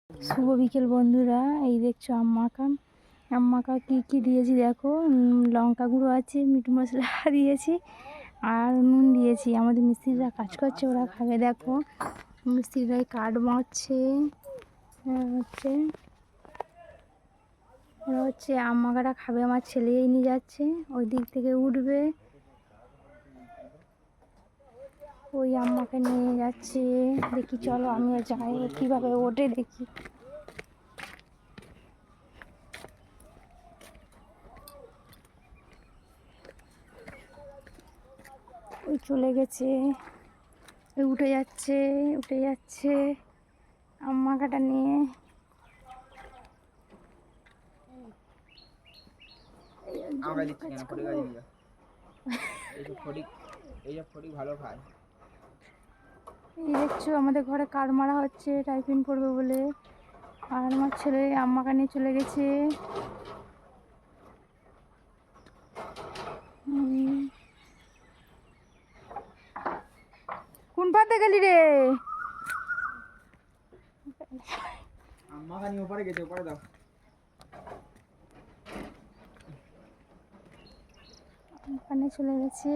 শুভ বিকেল বন্ধুরা, এই দেখছো আম মাখা কী দিয়েছি দেখো। লঙ্কা গুঁড়ো আছে, মিট মশলা দিয়েছি আর নুন দিয়েছি। আমাদের মিস্ত্রিরা কাজ করছে, ওরা খাবে দেখো। মিস্ত্রিরাই কাঠ মারছে, ওরা হচ্ছে আম মাখাটা খাবে। আমার ছেলেই নিয়ে যাচ্ছে, ওই দিক থেকে উঠবে, ওই আম মাখা নিয়ে যাচ্ছে। দেখি চলো আমিও যাই, কীভাবে ওঠে দেখি। ওই চলে গেছে, ওই উঠে যাচ্ছে আম মাখাটা নিয়ে। এই দেখছো আমাদের ঘরে কাঠ মারা হচ্ছে টাইপিং করবে বলে, আর আমার ছেলে আম মাখা নিয়ে চলে গেছে। কোন পাতে গেলি রে? ওখানে চলে গেছে।